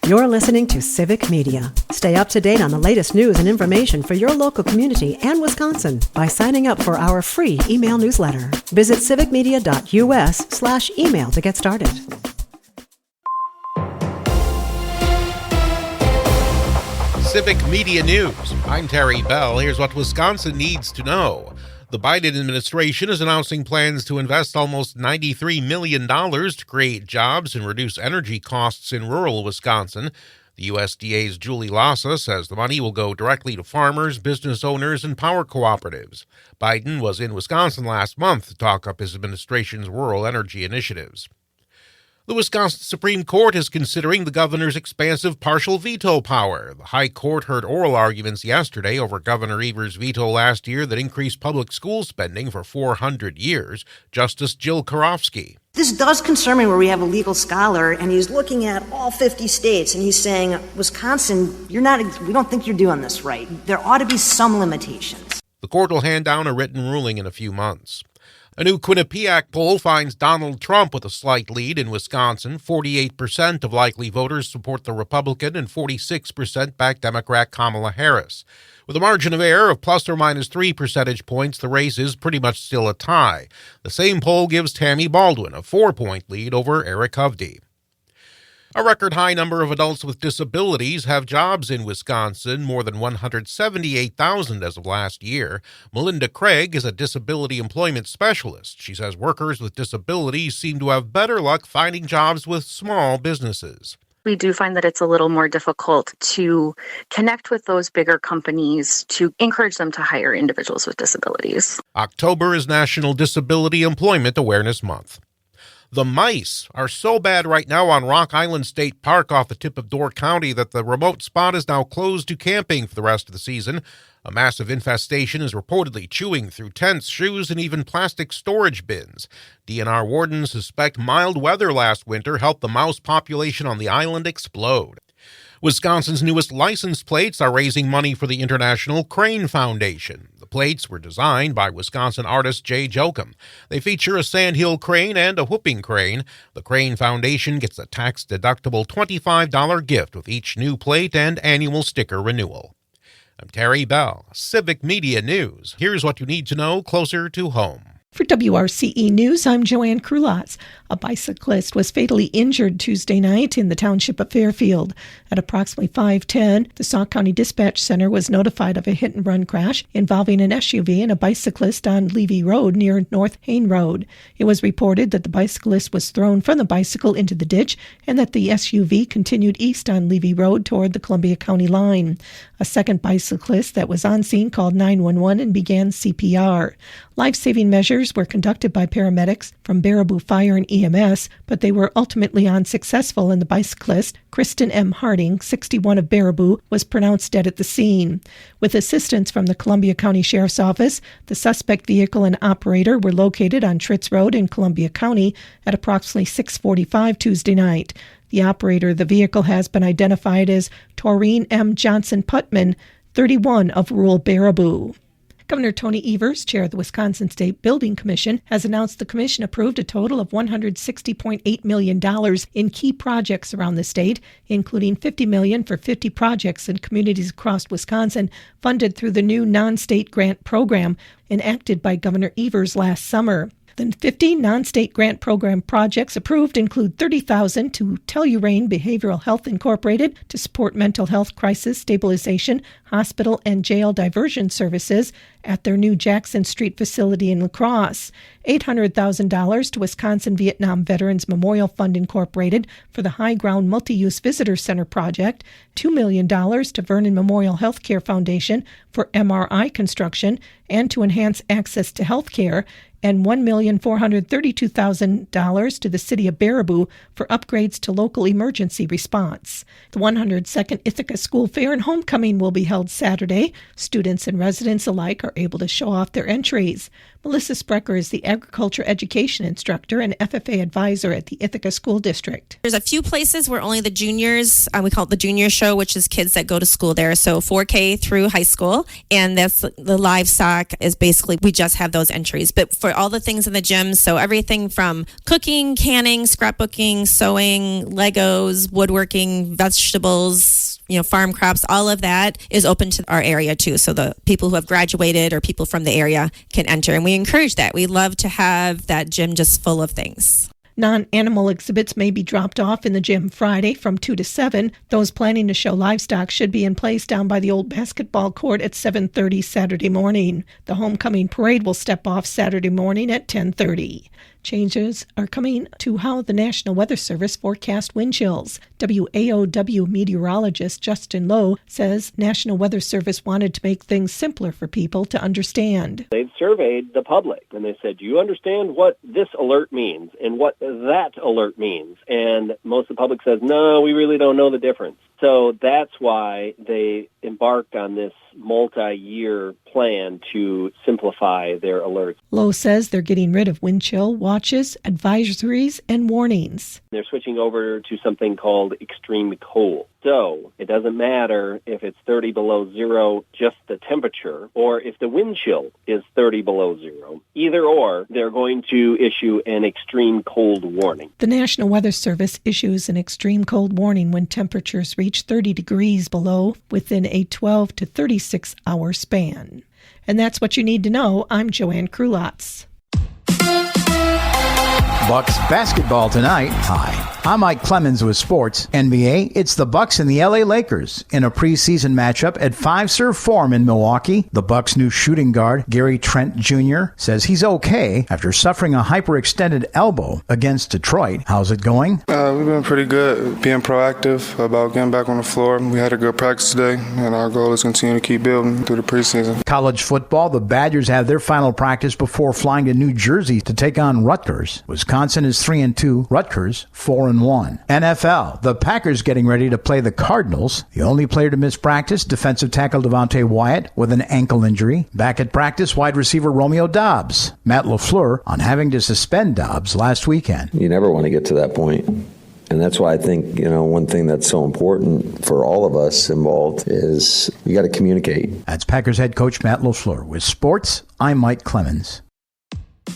You're listening to Civic Media. Stay up to date on the latest news and information for your local community and Wisconsin by signing up for our free email newsletter. Visit civicmedia.us/email to get started. Civic Media News. I'm Terry Bell. Here's what Wisconsin needs to know. The Biden administration is announcing plans to invest almost $93 million to create jobs and reduce energy costs in rural Wisconsin. The USDA's Julie Lassa says the money will go directly to farmers, business owners, and power cooperatives. Biden was in Wisconsin last month to talk up his administration's rural energy initiatives. The Wisconsin Supreme Court is considering the governor's expansive partial veto power. The High Court heard oral arguments yesterday over Governor Evers' veto last year that increased public school spending for 400 years. Justice Jill Karofsky. This does concern me where we have a legal scholar and he's looking at all 50 states and he's saying, Wisconsin, we don't think you're doing this right. There ought to be some limitations. The court will hand down a written ruling in a few months. A new Quinnipiac poll finds Donald Trump with a slight lead in Wisconsin. 48% of likely voters support the Republican and 46% back Democrat Kamala Harris. With a margin of error of plus or minus 3 percentage points, the race is pretty much still a tie. The same poll gives Tammy Baldwin a 4-point lead over Eric Hovde. A record high number of adults with disabilities have jobs in Wisconsin, more than 178,000 as of last year. Melinda Craig is a disability employment specialist. She says workers with disabilities seem to have better luck finding jobs with small businesses. We do find that it's a little more difficult to connect with those bigger companies to encourage them to hire individuals with disabilities. October is National Disability Employment Awareness Month. The mice are so bad right now on Rock Island State Park off the tip of Door County that the remote spot is now closed to camping for the rest of the season. A massive infestation is reportedly chewing through tents, shoes, and even plastic storage bins. DNR wardens suspect mild weather last winter helped the mouse population on the island explode. Wisconsin's newest license plates are raising money for the International Crane Foundation. The plates were designed by Wisconsin artist Jay Jokum. They feature a sandhill crane and a whooping crane. The Crane Foundation gets a tax-deductible $25 gift with each new plate and annual sticker renewal. I'm Terry Bell, Civic Media News. Here's what you need to know closer to home. For WRCE News, I'm Joanne Krulotz. A bicyclist was fatally injured Tuesday night in the township of Fairfield. At approximately 5:10, the Sauk County Dispatch Center was notified of a hit-and-run crash involving an SUV and a bicyclist on Levy Road near North Hain Road. It was reported that the bicyclist was thrown from the bicycle into the ditch and that the SUV continued east on Levy Road toward the Columbia County line. A second bicyclist that was on scene called 911 and began CPR. Life-saving measures were conducted by paramedics from Baraboo Fire and EMS, but they were ultimately unsuccessful, and the bicyclist, Kristen M. Harding, 61 of Baraboo, was pronounced dead at the scene. With assistance from the Columbia County Sheriff's Office, the suspect vehicle and operator were located on Tritz Road in Columbia County at approximately 6:45 Tuesday night. The operator of the vehicle has been identified as Taurine M. Johnson Putman, 31 of rural Baraboo. Governor Tony Evers, chair of the Wisconsin State Building Commission, has announced the commission approved a total of $160.8 million in key projects around the state, including $50 million for 50 projects in communities across Wisconsin funded through the new non-state grant program enacted by Governor Evers last summer. The 50 non-state grant program projects approved include $30,000 to Tellurane Behavioral Health Incorporated to support mental health crisis stabilization, hospital, and jail diversion services at their new Jackson Street facility in La Crosse, $800,000 to Wisconsin Vietnam Veterans Memorial Fund Incorporated for the High Ground Multi-Use Visitor Center project, $2 million to Vernon Memorial Healthcare Foundation for MRI construction and to enhance access to health care, and $1,432,000 to the city of Baraboo for upgrades to local emergency response. The 102nd Ithaca School Fair and Homecoming will be held Saturday. Students and residents alike are able to show off their entries. Melissa Sprecher is the agriculture education instructor and FFA advisor at the Ithaca School District. There's a few places where only the juniors, we call it the junior show, which is kids that go to school there. So 4K through high school. And that's the livestock is basically, we just have those entries. But for all the things in the gym, so everything from cooking, canning, scrapbooking, sewing, Legos, woodworking, vegetables, farm crops, all of that is open to our area too. So the people who have graduated or people from the area can enter. And we encourage that. We love to have that gym just full of things. Non-animal exhibits may be dropped off in the gym Friday from 2 to 7. Those planning to show livestock should be in place down by the old basketball court at 7:30 Saturday morning. The homecoming parade will step off Saturday morning at 10:30. Changes are coming to how the National Weather Service forecast wind chills. WAOW meteorologist Justin Lowe says National Weather Service wanted to make things simpler for people to understand. They've surveyed the public, and they said, do you understand what this alert means and what that alert means? And most of the public says, no, we really don't know the difference. So that's why they embarked on this multi-year plan to simplify their alerts. Lowe says they're getting rid of wind chill watches, advisories, and warnings. They're switching over to something called extreme cold. So it doesn't matter if it's 30 below zero, just the temperature, or if the wind chill is 30 below zero. Either or, they're going to issue an extreme cold warning. The National Weather Service issues an extreme cold warning when temperatures reach 30 degrees below within a 12 to 36 hour span. And that's what you need to know. I'm Joanne Krulotz. Bucks basketball tonight. Hi, I'm Mike Clemens with sports. NBA, it's the Bucks and the LA Lakers in a preseason matchup at Fiserv Forum in Milwaukee. The Bucks' new shooting guard, Gary Trent Jr., says he's okay after suffering a hyperextended elbow against Detroit. How's it going? We've been pretty good, being proactive about getting back on the floor. We had a good practice today, and our goal is to continue to keep building through the preseason. College football, the Badgers have their final practice before flying to New Jersey to take on Rutgers. Wisconsin is 3-2, Rutgers 4-1. NFL, the Packers getting ready to play the Cardinals. The only player to miss practice, defensive tackle Devontae Wyatt with an ankle injury. Back at practice, wide receiver Romeo Doubs. Matt LaFleur on having to suspend Doubs last weekend. You never want to get to that point. And that's why I think, one thing that's so important for all of us involved is you got to communicate. That's Packers head coach Matt LaFleur. With sports, I'm Mike Clemens.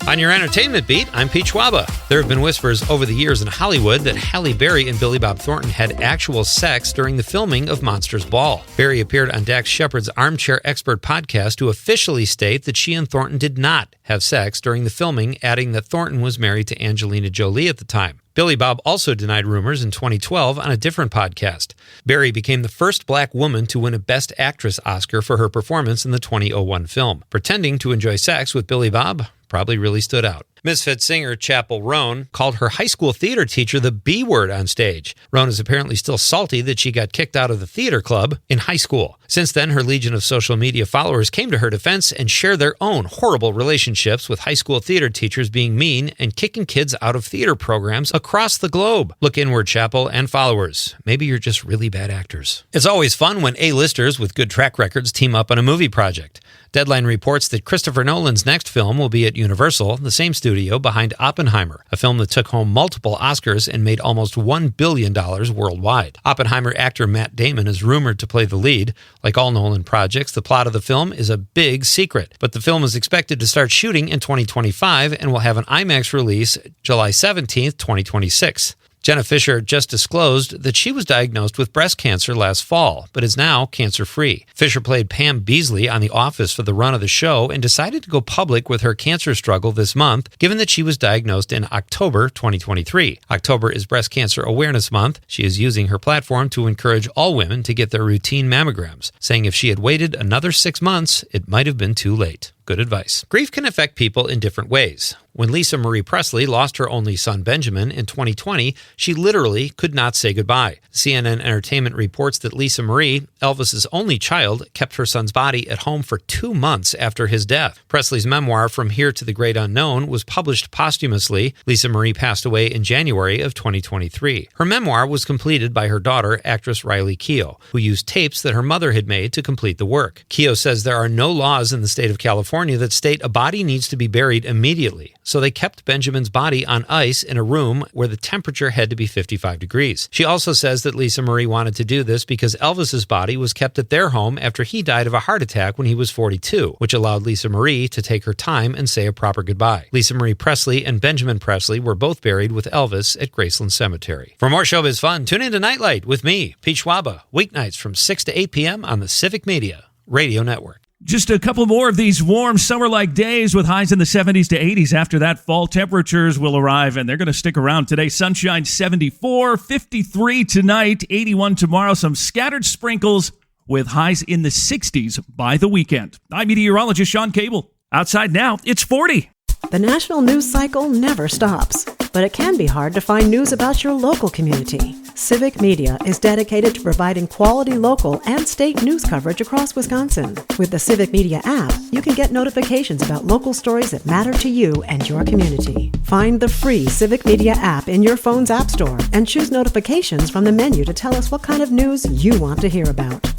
On your entertainment beat, I'm Pete Schwaba. There have been whispers over the years in Hollywood that Halle Berry and Billy Bob Thornton had actual sex during the filming of Monsters Ball. Berry appeared on Dax Shepard's Armchair Expert podcast to officially state that she and Thornton did not have sex during the filming, adding that Thornton was married to Angelina Jolie at the time. Billy Bob also denied rumors in 2012 on a different podcast. Berry became the first black woman to win a Best Actress Oscar for her performance in the 2001 film. Pretending to enjoy sex with Billy Bob probably really stood out. Misfit singer Chapel Roan called her high school theater teacher the B word on stage. Roan is apparently still salty that she got kicked out of the theater club in high school. Since then, her legion of social media followers came to her defense and share their own horrible relationships with high school theater teachers being mean and kicking kids out of theater programs across the globe. Look inward, Chapel and followers. Maybe you're just really bad actors. It's always fun when A-listers with good track records team up on a movie project. Deadline reports that Christopher Nolan's next film will be at Universal, the same studio behind Oppenheimer, a film that took home multiple Oscars and made almost $1 billion worldwide. Oppenheimer actor Matt Damon is rumored to play the lead. Like all Nolan projects, the plot of the film is a big secret, but the film is expected to start shooting in 2025 and will have an IMAX release July 17th, 2026. Jenna Fisher just disclosed that she was diagnosed with breast cancer last fall, but is now cancer-free. Fisher played Pam Beasley on The Office for the run of the show and decided to go public with her cancer struggle this month, given that she was diagnosed in October 2023. October is Breast Cancer Awareness Month. She is using her platform to encourage all women to get their routine mammograms, saying if she had waited another 6 months, it might have been too late. Good advice. Grief can affect people in different ways. When Lisa Marie Presley lost her only son Benjamin in 2020, she literally could not say goodbye. CNN Entertainment reports that Lisa Marie, Elvis's only child, kept her son's body at home for 2 months after his death. Presley's memoir, From Here to the Great Unknown, was published posthumously. Lisa Marie passed away in January of 2023. Her memoir was completed by her daughter, actress Riley Keough, who used tapes that her mother had made to complete the work. Keough says there are no laws in the state of California California that state a body needs to be buried immediately. So they kept Benjamin's body on ice in a room where the temperature had to be 55 degrees. She also says that Lisa Marie wanted to do this because Elvis's body was kept at their home after he died of a heart attack when he was 42, which allowed Lisa Marie to take her time and say a proper goodbye. Lisa Marie Presley and Benjamin Presley were both buried with Elvis at Graceland Cemetery. For more showbiz fun, tune into Nightlight with me, Pete Schwaba, weeknights from 6 to 8 p.m. on the Civic Media Radio Network. Just a couple more of these warm summer-like days with highs in the 70s to 80s. After that, fall temperatures will arrive, and they're going to stick around today. Sunshine 74, 53 tonight, 81 tomorrow. Some scattered sprinkles with highs in the 60s by the weekend. I'm meteorologist Sean Cable. Outside now, it's 40. The national news cycle never stops, but it can be hard to find news about your local community. Civic Media is dedicated to providing quality local and state news coverage across Wisconsin. With the Civic Media app, you can get notifications about local stories that matter to you and your community. Find the free Civic Media app in your phone's app store and choose notifications from the menu to tell us what kind of news you want to hear about.